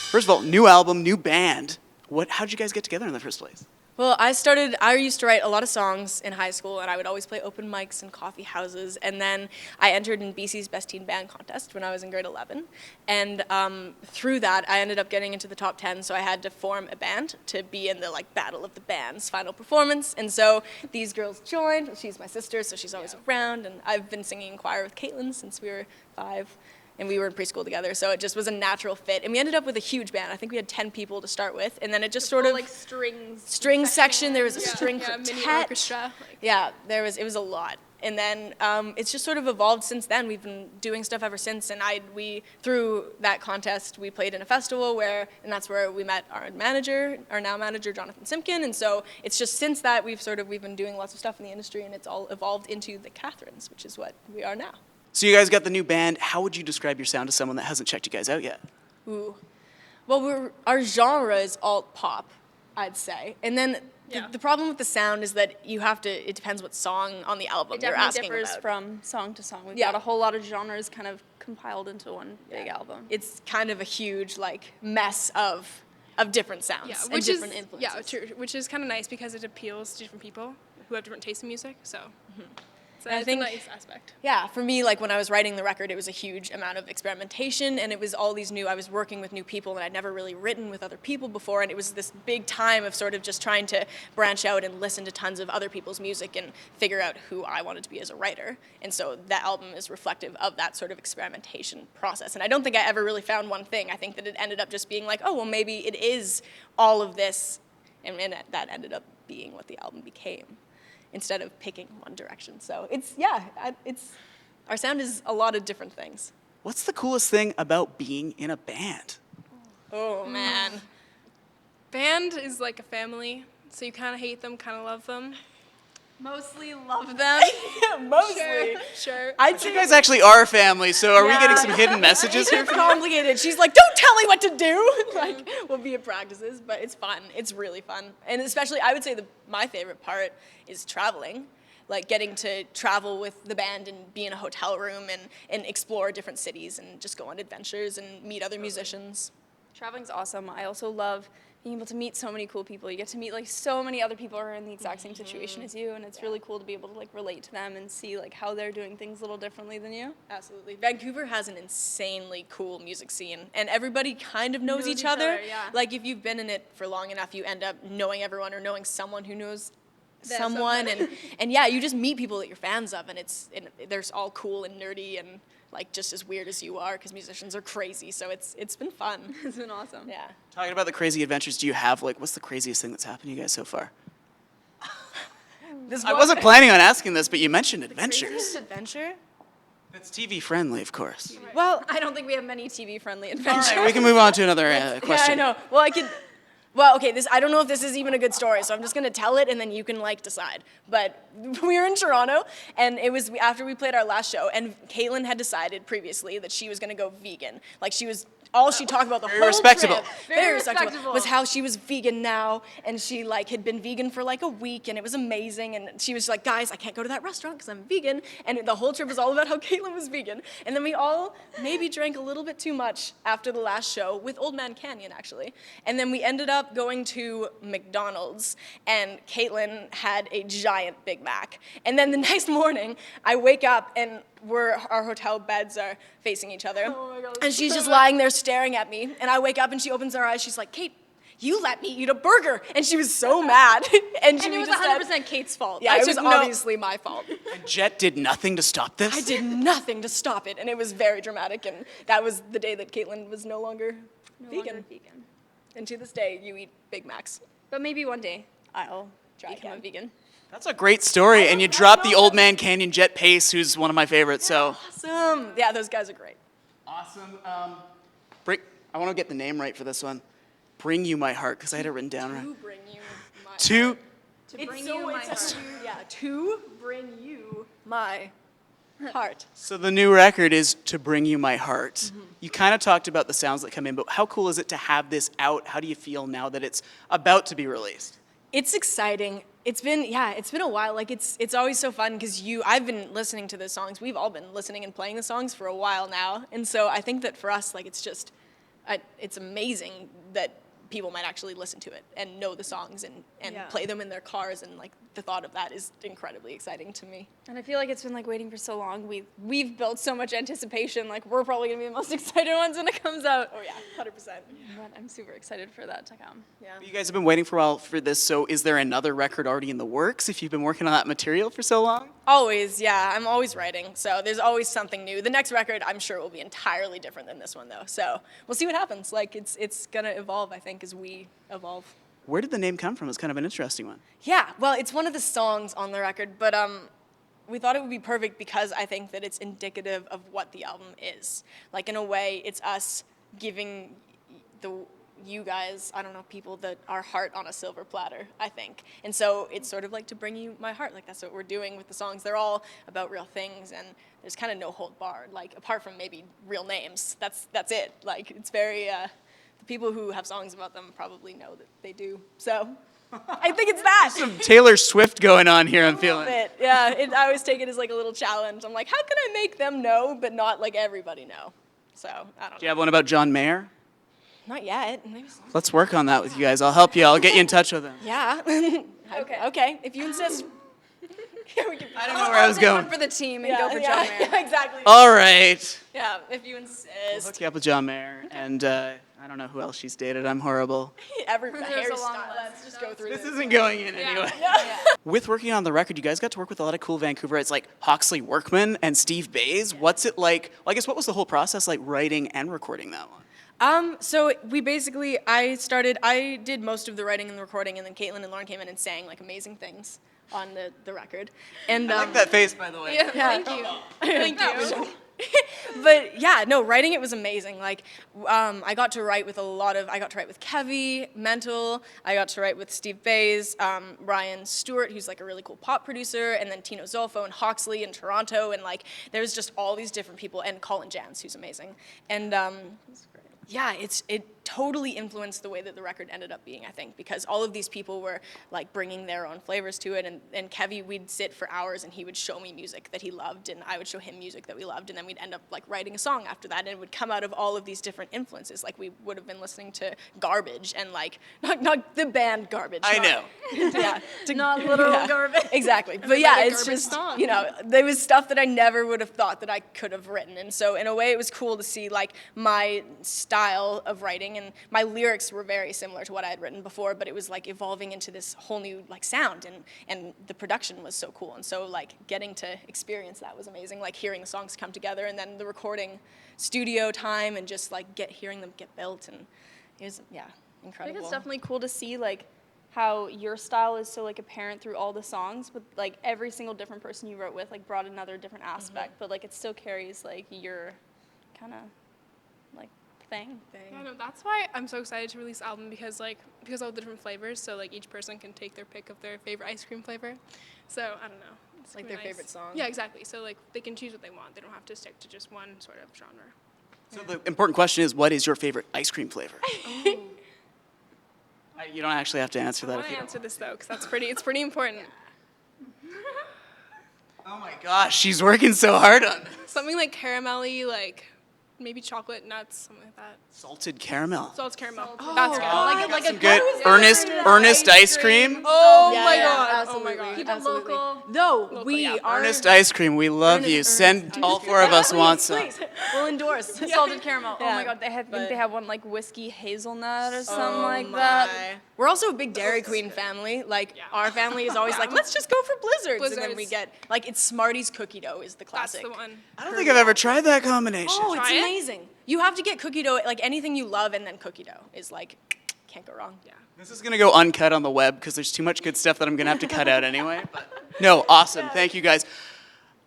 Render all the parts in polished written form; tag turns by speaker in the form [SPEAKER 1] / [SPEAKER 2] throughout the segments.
[SPEAKER 1] First of all, new album, new band. How'd you guys get together in the first place?
[SPEAKER 2] Well, I used to write a lot of songs in high school, and I would always play open mics and coffee houses, and then I entered in BC's Best Teen Band Contest when I was in grade 11, and through that, I ended up getting into the top 10, so I had to form a band to be in the, Battle of the Bands final performance, and so these girls joined. She's my sister, so she's always around, and I've been singing in choir with Kaitlyn since we were 5. And we were in preschool together, so it just was a natural fit. And we ended up with a huge band. I think we had 10 people to start with, and then it just sort of string section. There was a string quartet.
[SPEAKER 3] Mini orchestra.
[SPEAKER 2] Yeah, it was a lot. And then it's just sort of evolved since then. We've been doing stuff ever since, and we through that contest we played in a festival and that's where we met our now manager Jonathan Simpkin. And so it's just since that we've been doing lots of stuff in the industry, and it's all evolved into the Katherines, which is what we are now.
[SPEAKER 1] So you guys got the new band. How would you describe your sound to someone that hasn't checked you guys out yet?
[SPEAKER 2] Ooh. Well, our genre is alt pop, I'd say. And then the problem with the sound is that it depends what song on the album you're asking about.
[SPEAKER 4] It definitely differs from song to song. We've got a whole lot of genres kind of compiled into one big album.
[SPEAKER 2] It's kind of a huge, mess of different sounds and different influences.
[SPEAKER 3] Yeah, true, which is kind of nice because it appeals to different people who have different tastes in music, so... Mm-hmm. So it's a nice aspect.
[SPEAKER 2] Yeah, for me, when I was writing the record, it was a huge amount of experimentation, and it was all these I was working with new people, and I'd never really written with other people before, and it was this big time of sort of just trying to branch out and listen to tons of other people's music and figure out who I wanted to be as a writer. And so that album is reflective of that sort of experimentation process. And I don't think I ever really found one thing. I think that it ended up just being maybe it is all of this, and that ended up being what the album became, instead of picking one direction. So our sound is a lot of different things.
[SPEAKER 1] What's the coolest thing about being in a band?
[SPEAKER 2] Oh, man.
[SPEAKER 3] Band is like a family, so you kind of hate them, kind of love them.
[SPEAKER 4] Mostly love them.
[SPEAKER 2] Mostly.
[SPEAKER 3] Sure.
[SPEAKER 1] I'd say you guys actually are a family, so are we getting some hidden messages here?
[SPEAKER 2] It's complicated. She's like, don't tell me what to do. We'll be at practices, but it's fun. It's really fun. And especially, I would say my favorite part is traveling. Getting to travel with the band and be in a hotel room and explore different cities and just go on adventures and meet other musicians.
[SPEAKER 4] Traveling's awesome. I also love being able to meet so many cool people. You get to meet so many other people who are in the exact same situation as you, and it's really cool to be able to relate to them and see how they're doing things a little differently than you.
[SPEAKER 2] Absolutely. Vancouver has an insanely cool music scene, and everybody kind of knows each other.
[SPEAKER 4] Yeah.
[SPEAKER 2] If you've been in it for long enough, you end up knowing everyone or knowing someone who knows someone, and you just meet people that you're fans of, and they're all cool and nerdy and just as weird as you are, because musicians are crazy, so it's been fun.
[SPEAKER 4] It's been awesome.
[SPEAKER 2] Yeah.
[SPEAKER 1] Talking about the crazy adventures, do you have, what's the craziest thing that's happened to you guys so far? I wasn't planning on asking this, but you mentioned adventures.
[SPEAKER 2] Craziest adventure?
[SPEAKER 1] It's TV friendly, of course.
[SPEAKER 4] Right. Well, I don't think we have many TV-friendly
[SPEAKER 1] All
[SPEAKER 4] adventures.
[SPEAKER 1] right, we can move on to another question.
[SPEAKER 2] Yeah, I know. Well, I don't know if this is even a good story, so I'm just going to tell it and then you can decide. But we were in Toronto, and it was after we played our last show, and Kaitlyn had decided previously that she was going to go vegan. All she talked about the whole
[SPEAKER 1] respectable.
[SPEAKER 2] trip,
[SPEAKER 4] Very respectable,
[SPEAKER 2] was how she was vegan now, and she had been vegan for a week, and it was amazing. And she was like, "Guys, I can't go to that restaurant because I'm vegan." And the whole trip was all about how Kaitlyn was vegan. And then we all maybe drank a little bit too much after the last show with Old Man Canyon, actually. And then we ended up going to McDonald's, and Kaitlyn had a giant Big Mac. And then the next morning, I wake up and our hotel beds are facing each other.
[SPEAKER 4] Oh my God,
[SPEAKER 2] and she's just lying there staring at me. And I wake up and she opens her eyes. She's like, "Kate, you let me eat a burger." And she was so mad.
[SPEAKER 4] And it was 100% Kate's fault.
[SPEAKER 2] Yeah, it was obviously my fault.
[SPEAKER 1] And Jet did nothing to stop this?
[SPEAKER 2] I did nothing to stop it. And it was very dramatic. And that was the day that Kaitlyn was no longer vegan. And to this day, you eat Big Macs.
[SPEAKER 4] But maybe one day I'll become a vegan.
[SPEAKER 1] That's a great story, and you dropped the Old Man Canyon Jet Pace, who's one of my favorites, so.
[SPEAKER 2] Awesome. Yeah, those guys are great.
[SPEAKER 1] Awesome. I want to get the name right for this one. Bring You My Heart, because I had it written down right.
[SPEAKER 2] To bring you my
[SPEAKER 1] To
[SPEAKER 4] bring you my heart.
[SPEAKER 2] To bring you my heart.
[SPEAKER 1] So the new record is To Bring You My Heart. Mm-hmm. You kind of talked about the sounds that come in, but how cool is it to have this out? How do you feel now that it's about to be released?
[SPEAKER 2] It's exciting. It's been a while. It's always so fun because I've been listening to the songs. We've all been listening and playing the songs for a while now. And so I think that for us, it's just it's amazing that people might actually listen to it and know the songs and
[SPEAKER 4] Yeah.
[SPEAKER 2] play them in their cars, and like the thought of that is incredibly exciting to me.
[SPEAKER 4] And I feel like it's been like waiting for so long. We've built so much anticipation. Like we're probably gonna be the most excited ones when it comes out.
[SPEAKER 2] Oh yeah, 100%.
[SPEAKER 4] But I'm super excited for that to come.
[SPEAKER 2] Yeah.
[SPEAKER 1] You guys have been waiting for a while for this, so is there another record already in the works if you've been working on that material for so long?
[SPEAKER 2] Always, yeah. I'm always writing, so there's always something new. The next record, I'm sure, will be entirely different than this one, though. So we'll see what happens. Like it's gonna evolve, I think, as we evolve.
[SPEAKER 1] Where did the name come from? It's kind of an interesting one.
[SPEAKER 2] Yeah, well, it's one of the songs on the record, but we thought it would be perfect because I think that it's indicative of what the album is. Like, in a way, it's us giving you guys, I don't know, people our heart on a silver platter, I think. And so it's sort of like to bring you my heart. Like, that's what we're doing with the songs. They're all about real things, and there's kind of no hold barred. Like, apart from maybe real names, that's it. Like, it's very, the people who have songs about them probably know that they do. So I think it's that.
[SPEAKER 1] Some Taylor Swift going on here, I'm feeling.
[SPEAKER 2] Yeah, I always take it as like a little challenge. I'm like, how can I make them know, but not like everybody know? So, I don't
[SPEAKER 1] Do you
[SPEAKER 2] know.
[SPEAKER 1] have one about John Mayer?
[SPEAKER 2] Not yet. Maybe
[SPEAKER 1] Let's work on that with you guys. I'll help you. I'll get you in touch with him.
[SPEAKER 2] yeah. Okay, if you insist. Yeah, we can.
[SPEAKER 1] I don't know where I was going.
[SPEAKER 4] For the team and go for John Mayer.
[SPEAKER 2] Yeah, exactly.
[SPEAKER 1] All right.
[SPEAKER 2] Yeah, if you
[SPEAKER 1] I'll
[SPEAKER 2] insist.
[SPEAKER 1] hook you up with John Mayer, and I don't know who else she's dated. I'm horrible.
[SPEAKER 2] Harry
[SPEAKER 4] a long
[SPEAKER 2] Styles.
[SPEAKER 4] list.
[SPEAKER 2] Let's just go through
[SPEAKER 1] This
[SPEAKER 2] this.
[SPEAKER 1] isn't going in anyway. With working on the record, you guys got to work with a lot of cool Vancouverites like Hawksley Workman and Steve Bays. What's it like? Well, I guess what was the whole process like writing and recording that one?
[SPEAKER 2] So we basically, I did most of the writing and the recording, and then Kaitlyn and Lauren came in and sang like amazing things on the record. And
[SPEAKER 1] I like that face, by the way.
[SPEAKER 2] Yeah, thank you. Thank you. But yeah, no, writing it was amazing. Like, I got to write with Kevy, Mental. I got to write with Steve Bays, Ryan Stewart, who's like a really cool pop producer, and then Tino Zolfo and Hawksley in Toronto, and like there was just all these different people, and Colin Jans, who's amazing. And yeah, it totally influenced the way that the record ended up being, I think, because all of these people were like bringing their own flavors to it, and Kevy, we'd sit for hours and he would show me music that he loved, and I would show him music that we loved, and then we'd end up like writing a song after that, and it would come out of all of these different influences. Like, we would have been listening to Garbage, and like not the band Garbage.
[SPEAKER 1] I know.
[SPEAKER 2] Yeah,
[SPEAKER 4] Not literal
[SPEAKER 2] yeah,
[SPEAKER 4] garbage.
[SPEAKER 2] exactly. But yeah, it's
[SPEAKER 3] Garbage
[SPEAKER 2] just
[SPEAKER 3] song.
[SPEAKER 2] there was stuff that I never would have thought that I could have written, and so in a way it was cool to see like my style of writing, and my lyrics were very similar to what I had written before, but it was like evolving into this whole new like sound, and the production was so cool, and so like getting to experience that was amazing, like hearing the songs come together, and then the recording studio time, and just like hearing them get built, and it was
[SPEAKER 4] I
[SPEAKER 2] incredible.
[SPEAKER 4] think it's definitely cool to see like how your style is so like apparent through all the songs, but like every single different person you wrote with like brought another different aspect, but like it still carries like your kind of like thing.
[SPEAKER 3] Yeah, no, that's why I'm so excited to release the album because of all the different flavors. So like each person can take their pick of their favorite ice cream flavor. So I don't know. It's
[SPEAKER 2] Like
[SPEAKER 3] gonna be
[SPEAKER 2] their
[SPEAKER 3] nice.
[SPEAKER 2] favorite song.
[SPEAKER 3] Yeah, exactly. So like they can choose what they want. They don't have to stick to just one sort of genre.
[SPEAKER 1] So the important question is, what is your favorite ice cream flavor? You don't actually have to answer
[SPEAKER 3] I
[SPEAKER 1] that
[SPEAKER 3] want
[SPEAKER 1] if
[SPEAKER 3] to
[SPEAKER 1] you don't.
[SPEAKER 3] answer this though, because it's pretty important.
[SPEAKER 1] Oh my gosh, she's working so hard on this.
[SPEAKER 3] Something like caramelly, like maybe chocolate nuts, something like that.
[SPEAKER 1] Salted caramel.
[SPEAKER 3] Salted caramel. That's good.
[SPEAKER 4] Like
[SPEAKER 1] Some good earnest ice cream.
[SPEAKER 3] Oh
[SPEAKER 2] Yeah,
[SPEAKER 3] my
[SPEAKER 2] yeah,
[SPEAKER 3] god.
[SPEAKER 2] absolutely.
[SPEAKER 3] Oh my god.
[SPEAKER 4] Keep it local.
[SPEAKER 2] No,
[SPEAKER 3] Local,
[SPEAKER 2] we
[SPEAKER 3] yeah.
[SPEAKER 2] are.
[SPEAKER 1] Earnest ice cream, we love you. Send all four of us want some.
[SPEAKER 2] Please, we'll endorse.
[SPEAKER 4] Salted caramel. Oh
[SPEAKER 2] Yeah,
[SPEAKER 4] my god, think
[SPEAKER 2] but-
[SPEAKER 4] they have one like whiskey hazelnut or something
[SPEAKER 2] Oh
[SPEAKER 4] like that.
[SPEAKER 2] my. We're also a big Dairy Queen family. Like, our family is always like, let's just go for Blizzards. And then we
[SPEAKER 3] Blizzards.
[SPEAKER 2] get, like, it's Smarties cookie dough is the
[SPEAKER 3] That's
[SPEAKER 2] classic.
[SPEAKER 3] the one.
[SPEAKER 1] I don't think I've ever tried that combination.
[SPEAKER 2] Oh, it's
[SPEAKER 3] Try it?
[SPEAKER 2] amazing. You have to get cookie dough, like anything you love, and then cookie dough is like, can't go wrong.
[SPEAKER 3] Yeah.
[SPEAKER 1] This is gonna go uncut on the web because there's too much good stuff that I'm gonna have to cut out anyway. But no, awesome. Thank you guys.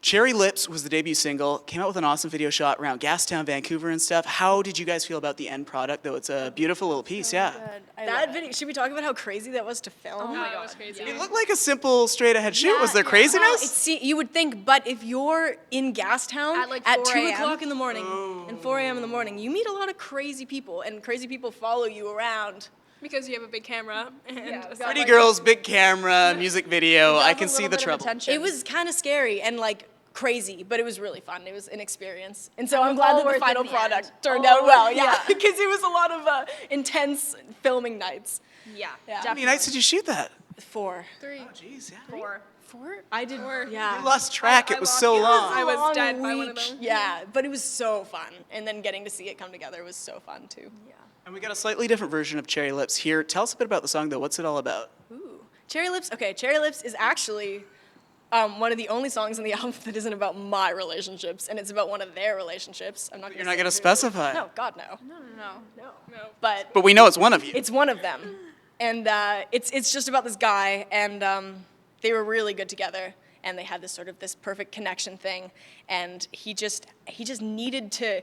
[SPEAKER 1] Cherry Lips was the debut single. Came out with an awesome video shot around Gastown, Vancouver, and stuff. How did you guys feel about the end product? Though it's a beautiful little piece. Yeah.
[SPEAKER 4] Good. I
[SPEAKER 2] That
[SPEAKER 4] love
[SPEAKER 2] video, should we talk about how crazy that was to film?
[SPEAKER 4] Oh my
[SPEAKER 3] That
[SPEAKER 4] god.
[SPEAKER 3] was crazy.
[SPEAKER 1] It looked like a simple, straight-ahead shoot.
[SPEAKER 4] Yeah,
[SPEAKER 1] Was there
[SPEAKER 4] yeah.
[SPEAKER 1] craziness?
[SPEAKER 2] You would think, but if you're in Gastown
[SPEAKER 4] At, like,
[SPEAKER 2] at
[SPEAKER 4] 4
[SPEAKER 2] 2
[SPEAKER 4] a.m.
[SPEAKER 2] o'clock in the morning and 4 a.m. in the morning, you meet a lot of crazy people, and crazy people follow you around.
[SPEAKER 3] Because you have a big camera and a
[SPEAKER 1] Pretty girls, big camera, music video. I can see the trouble.
[SPEAKER 2] It was kind of scary, and like crazy, but it was really fun. It was an experience. And so
[SPEAKER 4] And
[SPEAKER 2] I'm glad
[SPEAKER 4] all
[SPEAKER 2] that
[SPEAKER 4] worth
[SPEAKER 2] the
[SPEAKER 4] it
[SPEAKER 2] final
[SPEAKER 4] in the
[SPEAKER 2] product
[SPEAKER 4] end.
[SPEAKER 2] turned
[SPEAKER 4] All
[SPEAKER 2] out well.
[SPEAKER 4] worth-
[SPEAKER 2] Yeah,
[SPEAKER 4] yeah.
[SPEAKER 2] because it was a lot of intense filming nights.
[SPEAKER 4] Yeah.
[SPEAKER 2] Yeah.
[SPEAKER 1] How many nights did you shoot that?
[SPEAKER 2] 4.
[SPEAKER 3] 3.
[SPEAKER 1] Oh, jeez, yeah.
[SPEAKER 3] 4.
[SPEAKER 2] I did. Yeah.
[SPEAKER 1] You lost track.
[SPEAKER 3] I
[SPEAKER 1] it was
[SPEAKER 3] lost
[SPEAKER 1] so
[SPEAKER 3] it.
[SPEAKER 1] long.
[SPEAKER 3] I was
[SPEAKER 2] Long
[SPEAKER 3] dead by one of
[SPEAKER 2] week.
[SPEAKER 3] them.
[SPEAKER 2] Yeah, but it was so fun. And then getting to see it come together was so fun too.
[SPEAKER 4] Yeah.
[SPEAKER 1] And we got a slightly different version of Cherry Lips here. Tell us a bit about the song, though. What's it all about?
[SPEAKER 2] Ooh. Cherry Lips. Okay, Cherry Lips is actually one of the only songs on the album that isn't about my relationships, and it's about one of their relationships. I'm not.
[SPEAKER 1] You're not going to
[SPEAKER 2] say who.
[SPEAKER 1] specify.
[SPEAKER 2] No, God no.
[SPEAKER 4] No.
[SPEAKER 3] No.
[SPEAKER 1] But we know it's one of you.
[SPEAKER 2] It's one of them, and it's just about this guy, and they were really good together, and they had this perfect connection thing, and he just needed to.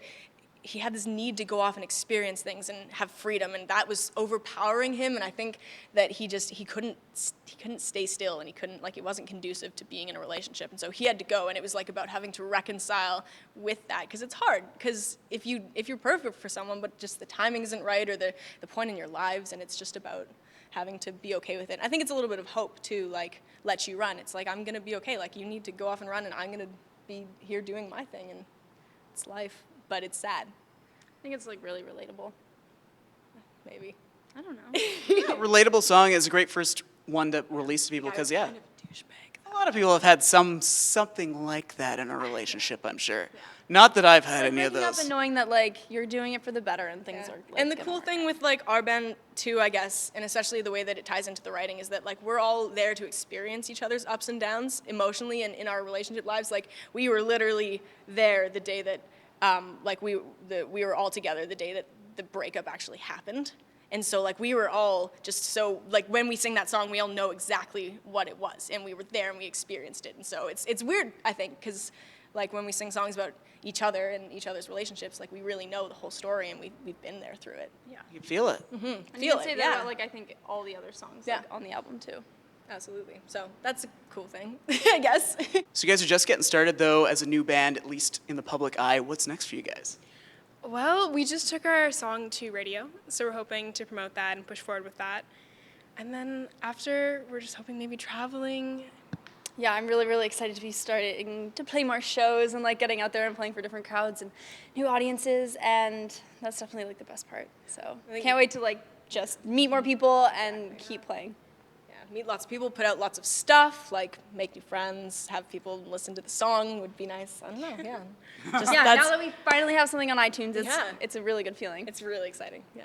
[SPEAKER 2] He had this need to go off and experience things and have freedom, and that was overpowering him. And I think that he couldn't stay still, and it wasn't conducive to being in a relationship. And so he had to go, and it was like about having to reconcile with that, because it's hard. Because if you're perfect for someone, but just the timing isn't right, or the point in your lives, and it's just about having to be okay with it. I think it's a little bit of hope to like let you run. It's like, I'm gonna be okay. Like, you need to go off and run, and I'm gonna be here doing my thing, and it's life. But it's sad,
[SPEAKER 4] I think it's like really relatable.
[SPEAKER 2] maybe.
[SPEAKER 4] I don't know.
[SPEAKER 1] Yeah, relatable song is a great first one to release to people because, yeah,
[SPEAKER 2] Kind of a douchebag.
[SPEAKER 1] a lot of people have had something like that in a relationship, I'm sure. Not that I've had any of
[SPEAKER 4] Breaking up
[SPEAKER 1] those.
[SPEAKER 4] and knowing that like you're doing it for the better and things
[SPEAKER 2] Yeah.
[SPEAKER 4] are. Like,
[SPEAKER 2] And the
[SPEAKER 4] gonna
[SPEAKER 2] cool
[SPEAKER 4] work
[SPEAKER 2] thing
[SPEAKER 4] out.
[SPEAKER 2] with like our band too, I guess, and especially the way that it ties into the writing, is that like we're all there to experience each other's ups and downs emotionally and in our relationship lives. Like, we were literally there the day that we were all together the day that the breakup actually happened. And so like we were all just so like when we sing that song, we all know exactly what it was, and we were there and we experienced it. And so it's weird, I think, because like when we sing songs about each other and each other's relationships, like we really know the whole story, and we've been there through it.
[SPEAKER 4] Yeah.
[SPEAKER 1] You can feel it.
[SPEAKER 4] And you
[SPEAKER 2] Feel
[SPEAKER 4] can say
[SPEAKER 2] it,
[SPEAKER 4] that
[SPEAKER 2] yeah.
[SPEAKER 4] about like I think all the other songs
[SPEAKER 2] Yeah.
[SPEAKER 4] like, on the album too.
[SPEAKER 2] Absolutely. So that's a cool thing, I guess.
[SPEAKER 1] So you guys are just getting started, though, as a new band, at least in the public eye. What's next for you guys?
[SPEAKER 3] Well, we just took our song to radio, so we're hoping to promote that and push forward with that. And then after, we're just hoping maybe traveling.
[SPEAKER 4] Yeah, I'm really, really excited to be starting to play more shows and like getting out there and playing for different crowds and new audiences, and that's definitely like the best part. So
[SPEAKER 2] think-
[SPEAKER 4] can't wait to like just meet more people and keep playing.
[SPEAKER 2] Yeah, meet lots of people, put out lots of stuff, like make new friends, have people listen to the song would be nice. I don't know, yeah. Just
[SPEAKER 4] Yeah,
[SPEAKER 2] that's,
[SPEAKER 4] now that we finally have something on iTunes,
[SPEAKER 2] Yeah.
[SPEAKER 4] it's a really good feeling.
[SPEAKER 2] it's really exciting, yeah.